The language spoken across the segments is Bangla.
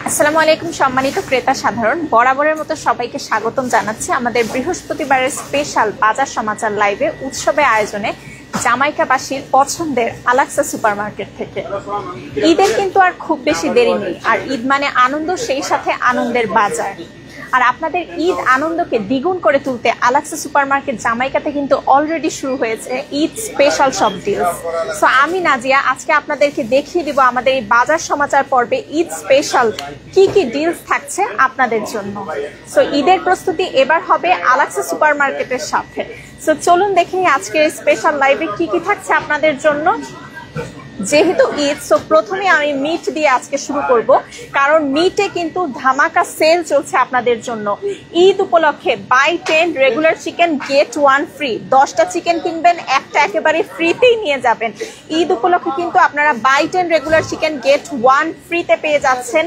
আসসালামু আলাইকুম সম্মানিত ক্রেতা সাধারণ, বরাবরের মতো সবাইকে স্বাগতম জানাচ্ছি আমাদের বৃহস্পতিবারের স্পেশাল বাজার সমাচার লাইভে উৎসবে আয়োজনে জামাইকাবাসীর পছন্দের আলাক্সা সুপারমার্কেট থেকে। ঈদের কিন্তু আর খুব বেশি দেরি নেই, আর ঈদ মানে আনন্দ, সেই সাথে আনন্দের বাজার। আর আপনাদের ঈদ আনন্দকে দ্বিগুণ করে তুলতে আলাক্সা সুপারমার্কেট জামাইকাতে কিন্তু অলরেডি শুরু হয়েছে ঈদ স্পেশাল সব ডিলস। সো আমি নাজিয়া আজকে আপনাদেরকে দেখিয়ে দিব আমাদের এই বাজার সমাচার পর্বে ঈদ স্পেশাল কি কি ডিলস থাকছে আপনাদের জন্য। সো ঈদের প্রস্তুতি এবার হবে আলাক্সা সুপারমার্কেটের সাথে। সো চলুন দেখে আজকের স্পেশাল লাইভে কি কি থাকছে আপনাদের জন্য। যেহেতু ঈদ, সো প্রথমে আমি মিট দিয়ে আজকে শুরু করব, কারণ মিটে কিন্তু ধামাকা সেল চলছে আপনাদের জন্য। ঈদ উপলক্ষে buy 10 regular chicken get 1 free. 10টা চিকেন কিনবেন, একটা একেবারে ফ্রিতেই নিয়ে যাবেন। ঈদ উপলক্ষে কিন্তু আপনারা বাই 10 রেগুলার চিকেন গেট 1 ফ্রিতে পেয়ে যাচ্ছেন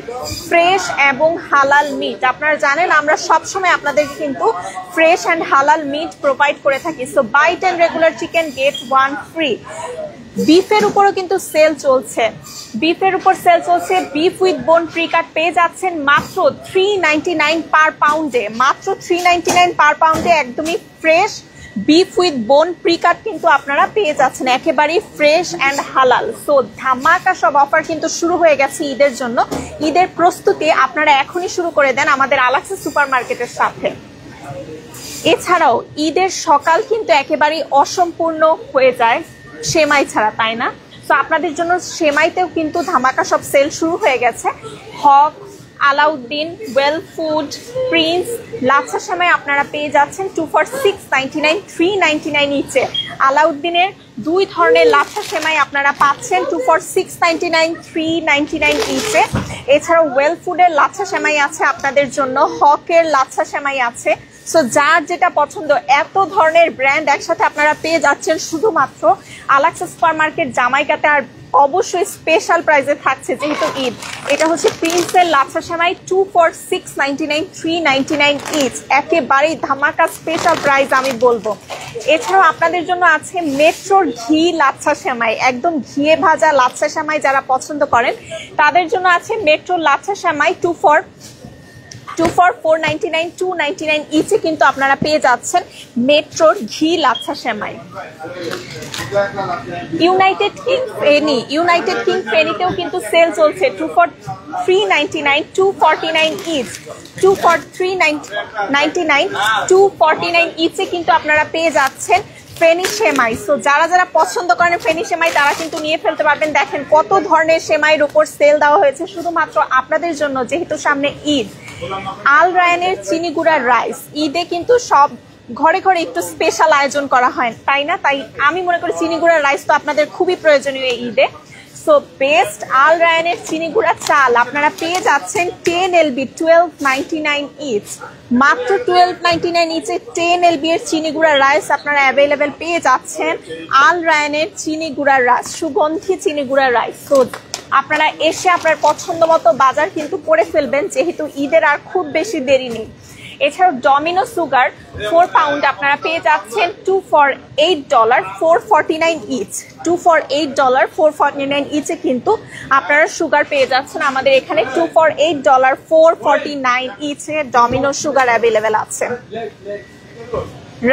ফ্রেশ এবং হালাল মিট। আপনারা জানেন আমরা সবসময় আপনাদের কিন্তু ফ্রেশ অ্যান্ড হালাল মিট প্রোভাইড করে থাকি। So buy 10 regular chicken get 1 free. বিফের উপরও কিন্তু সেল চলছে, বিফের উপর সেল চলছে। Beef with bone pre cut পেয়ে যাচ্ছেন মাত্র 399 পার পাউন্ডে, মাত্র 399 পার পাউন্ডে একদমই fresh beef with bone pre cut কিন্তু আপনারা পেয়ে যাচ্ছেন, একেবারেই ফ্রেশ অ্যান্ড হালাল। সো ধামাকা সব অফার কিন্তু শুরু হয়ে গেছে ঈদের জন্য। ঈদের প্রস্তুতি আপনারা এখনই শুরু করে দেন আমাদের আলাক্সা সুপারমার্কেটের সাথে। এছাড়াও ঈদের সকাল কিন্তু একেবারেই অসম্পূর্ণ হয়ে যায় সেমাই ছাড়া, তাই না? তো আপনাদের জন্য সেমাইতেও কিন্তু ধামাকা সব সেল শুরু হয়ে গেছে। Haque, Alauddin, well food, prince, লাচ্ছা সেমাই আপনারা পেয়ে যাচ্ছেন 2 for 699, 399 ইচে। আলাউদ্দিনের দুই ধরনের লাচ্ছা সেমাই আপনারা পাচ্ছেন 2 for 699, 399 ইচে। এছাড়াও ওয়েল ফুডের লাচ্ছা সেমাই আছে আপনাদের জন্য, হকের লাচ্ছা সেমাই আছে। সো যার যেটা পছন্দ, এত ধরনের ব্র্যান্ড একসাথে আপনারা পেয়ে যাচ্ছেন শুধুমাত্র আলাক্সা সুপারমার্কেট জামাইকাতে। আর অবশ্যই স্পেশাল প্রাইসে থাকছে যেহেতু ঈদ। এটা হচ্ছে প্রিন্সের লাচ্ছা সেমাই 2 for 699, 399 ইচ, একেবারেই ধামাকা স্পেশাল প্রাইস আমি বলবো। এছাড়াও আপনাদের জন্য আছে মেট্রোর ঘি লাচ্ছা সেমাই, একদম ঘিয়ে ভাজা লাচ্ছা সেমাই যারা পছন্দ করেন তাদের জন্য আছে মেট্রোর লাচ্ছা সেমাই 2 for 499, 299 ইচে কিন্তু আপনারা পেয়ে যাচ্ছেন মেট্রোর ঘি লাচ্ছা সেমাই। ইউনাইটেড কিং ফেনিতেও কিন্তু সেল চলছে 2 for 399, 249 ইচ, 2 for 399, 249 ইচে কিন্তু আপনারা পেয়ে যাচ্ছেন ফেনি সেমাই। সো যারা যারা পছন্দ করেন ফেনি সেমাই তারা কিন্তু নিয়ে ফেলতে পারবেন। দেখেন কত ধরনের সেমাইয়ের উপর সেল দেওয়া হয়েছে শুধুমাত্র আপনাদের জন্য, যেহেতু সামনে ঈদ। আল রায়ানের চিনি গুঁড়ার রাইস, ঈদে কিন্তু সব ঘরে ঘরে একটু স্পেশাল আয়োজন করা হয়, তাই না? তাই আমি মনে করি চিনি গুঁড়ার রাইস তো আপনাদের খুবই প্রয়োজনীয় এই ঈদে। সো বেস্ট আল রায়ানের চিনি গুঁড়া চাল আপনারা পেয়ে যাচ্ছেন 10 LB 1299 ইচ, মাত্র 1299 ইচে 10 LB এর চিনি গুঁড়া রাইস আপনারা অ্যাভেলেবেল পেয়ে যাচ্ছেন। আল রায়ানের চিনি গুঁড়া রাইস, সুগন্ধি চিনি গুঁড়া রাইস। সো আপনারা এসে আপনার পছন্দ মতো বাজার কিন্তু করে ফেলবেন, যেহেতু ঈদের আর খুব বেশি দেরি নেই। এছাড়াও ডমিনো সুগার 4 পাউন্ড আপনারা পেয়ে যাচ্ছেন 2 for $8, 449 ইচ, 2 for $8, 449 ইচে কিন্তু আপনারা সুগার পেয়ে যাচ্ছেন আমাদের এখানে। 2 for $8, 449 ইচে ডমিনো সুগার অ্যাভেলেবেল আছে।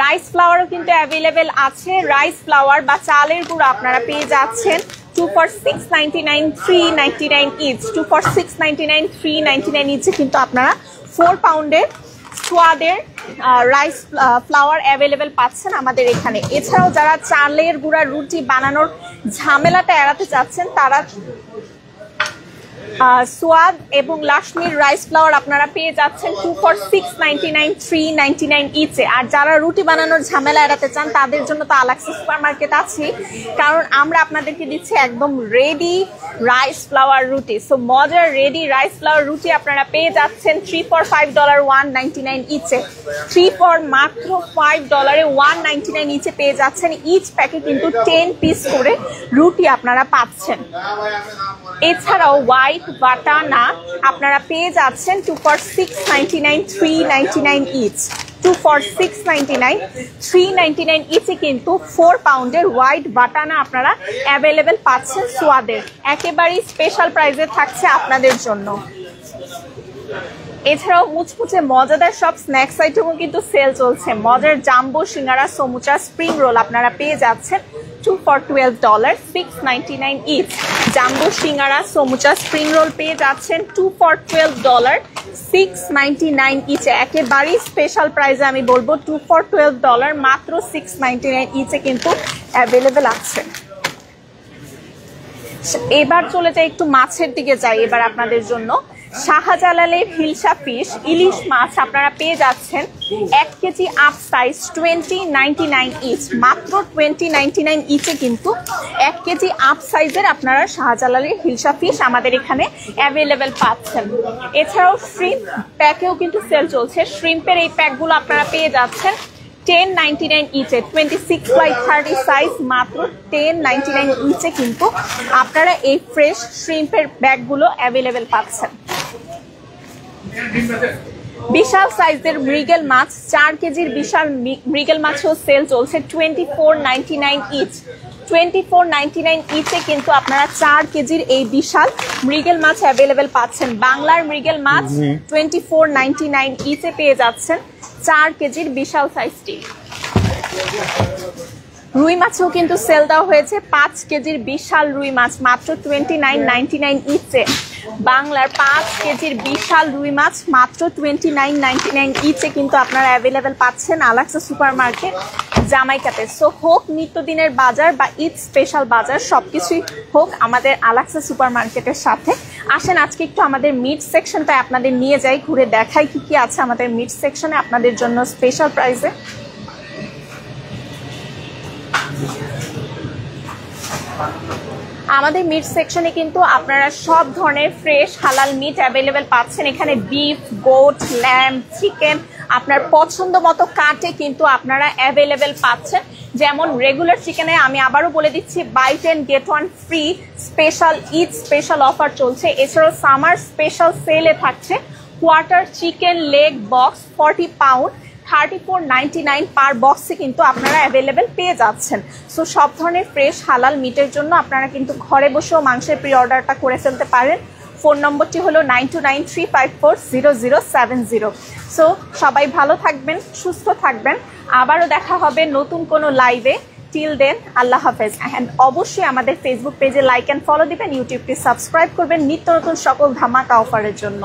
রাইস ফ্লাওয়ারও কিন্তু অ্যাভেলেবেল আছে, রাইস ফ্লাওয়ার বা চালের গুঁড়ো আপনারা পেয়ে যাচ্ছেন 2 for 699, 399 ইচ, 2 for 699, 399 ইচে কিন্তু আপনারা 4 পাউন্ডের সোয়াদের রাইস ফ্লাওয়ার অ্যাভেলেবেল পাচ্ছেন আমাদের এখানে। এছাড়াও যারা চালের গুঁড়া রুটি বানানোর ঝামেলাটা এড়াতে চাচ্ছেন তারা সোয়াদ এবং লাশমির রাইস ফ্লাওয়ার আপনারা পেয়ে যাচ্ছেন 2 for 699, 399 ইচে। আর যারা রুটি বানানোর ঝামেলা এড়াতে চান তাদের জন্য তো আলাক্সা সুপারমার্কেট আছে, কারণ আমরা আপনাদেরকে দিচ্ছি একদম রেডি রাইস ফ্লাওয়ার রুটি। সো মজার রেডি রাইস ফ্লাওয়ার রুটি আপনারা পেয়ে যাচ্ছেন 3 for $5, 199 ইচে, 3 for মাত্র $5, 199 ইচে পেয়ে যাচ্ছেন। ইচ প্যাকে কিন্তু 10 পিস করে রুটি আপনারা পাচ্ছেন। এছাড়াও হোয়াইট বাটানা আপনারা পেয়ে যাচ্ছেন 2 for 699, 399 ইচ, 2 for 699, 399 ইচে কিন্তু 4 পাউন্ডের হোয়াইট বাটানা আপনারা অ্যাভেলেবেল পাচ্ছেন সোয়াদের। একেবারেই স্পেশাল প্রাইসে থাকছে আপনাদের জন্য। এছাড়াও মুচমুচে মজাদার সব স্ন্যাক্স আইটেমও কিন্তু সেল চলছে। মজার jumbo singara, samucha, spring roll আপনারা পেয়ে যাচ্ছেন 2 for $12, $6.99 each. Jumbo singara, samucha, spring roll পেয়ে যাচ্ছেন 2 for $12, $6.99 ইচে। একেবারেই স্পেশাল প্রাইসে আমি বলবো 2 for $12, মাত্র $6.99 ইচে কিন্তু অ্যাভেলেবেল আছে। এবার চলে যাই একটু মাছের দিকে যাই এবার আপনাদের জন্য। শাহজালালের হিলসা ফিশ ইলিশ মাছ আপনারা পেয়ে যাচ্ছেন 1 কেজি আপ সাইজ $20.99 ইচ, মাত্র $20.99 ইচে কিন্তু 1 কেজি আপ সাইজের আপনারা শাহজালালের হিলসা ফিশ আমাদের এখানে অ্যাভেলেবেল পাচ্ছেন। এছাড়াও শ্রিম্প প্যাকেও কিন্তু সেল চলছে। শ্রিম্পের এই প্যাকগুলো আপনারা পেয়ে যাচ্ছেন $10.99 ইচে, 26/30 সাইজ, মাত্র $10.99 ইচে কিন্তু আপনারা এই ফ্রেশ শ্রিম্পের ব্যাগগুলো অ্যাভেলেবেল পাচ্ছেন। বিশাল সাইজের মৃগেল মাছ 4 কেজির বিশাল মৃগেল মাছও সেল চলছে $24.99 ইচ, $24.99 ইচে কিন্তু আপনারা 4 কেজির এই বিশাল মৃগেল মাছ অ্যাভেলেবেল পাচ্ছেন। বাংলার মৃগেল মাছ $24.99 ইচে পেয়ে যাচ্ছেন 4 কেজির বিশাল সাইজটি। রুই মাছও কিন্তু সেল দেওয়া হয়েছে 5 কেজির বিশাল রুই মাছ, মাত্র $29.99 ইচে। বাংলার 5 কেজির বিশাল রুই মাছ মাত্র $29.99 ইচে কিন্তু আপনারা অ্যাভেলেবেল পাচ্ছেন আলাক্সা সুপার মার্কেট জামাইকাতে। সো হোক নিত্যদিনের বাজার বা ঈদ স্পেশাল বাজার, সবকিছুই হোক আমাদের আলাক্সা সুপার মার্কেটের সাথে। আসেন আজকে একটু আমাদের মিট সেকশনটা আপনাদের নিয়ে যাই, ঘুরে দেখাই কি কি আছে আমাদের মিট সেকশনে আপনাদের জন্য স্পেশাল প্রাইসে। আমাদের মিট সেকশনে কিন্তু আপনারা সব ধরনের ফ্রেশ হালাল মিট অ্যাভেলেবেল পাচ্ছেন। এখানে বিফ, গোট, ল্যাম্ব, চিকেন আপনার পছন্দ মতো কাটে কিন্তু আপনারা অ্যাভেলেবেল পাচ্ছেন। যেমন রেগুলার চিকেনে আমি আবারও বলে দিচ্ছি buy 10 get 1 free special Eid special offer চলছে। এছাড়াও সামার স্পেশাল সেলে থাকছে quarter chicken leg box 40 pound $34.99 per বক্সে কিন্তু আপনারা অ্যাভেলেবেল পেয়ে যাচ্ছেন। সো সব ধরনের ফ্রেশ হালাল মিটের জন্য আপনারা কিন্তু ঘরে বসেও মাংসের প্রি অর্ডারটা করে ফেলতে পারেন। ফোন নম্বরটি হলো 9293540070। সো সবাই ভালো থাকবেন, সুস্থ থাকবেন, আবারও দেখা হবে নতুন কোনো লাইভে। টিল দেন আল্লাহ হাফেজ। অ্যান্ড অবশ্যই আমাদের ফেসবুক পেজে লাইক অ্যান্ড ফলো দিবেন, ইউটিউবটি সাবস্ক্রাইব করবেন নিত্য নতুন সকল ধামাকা অফারের জন্য।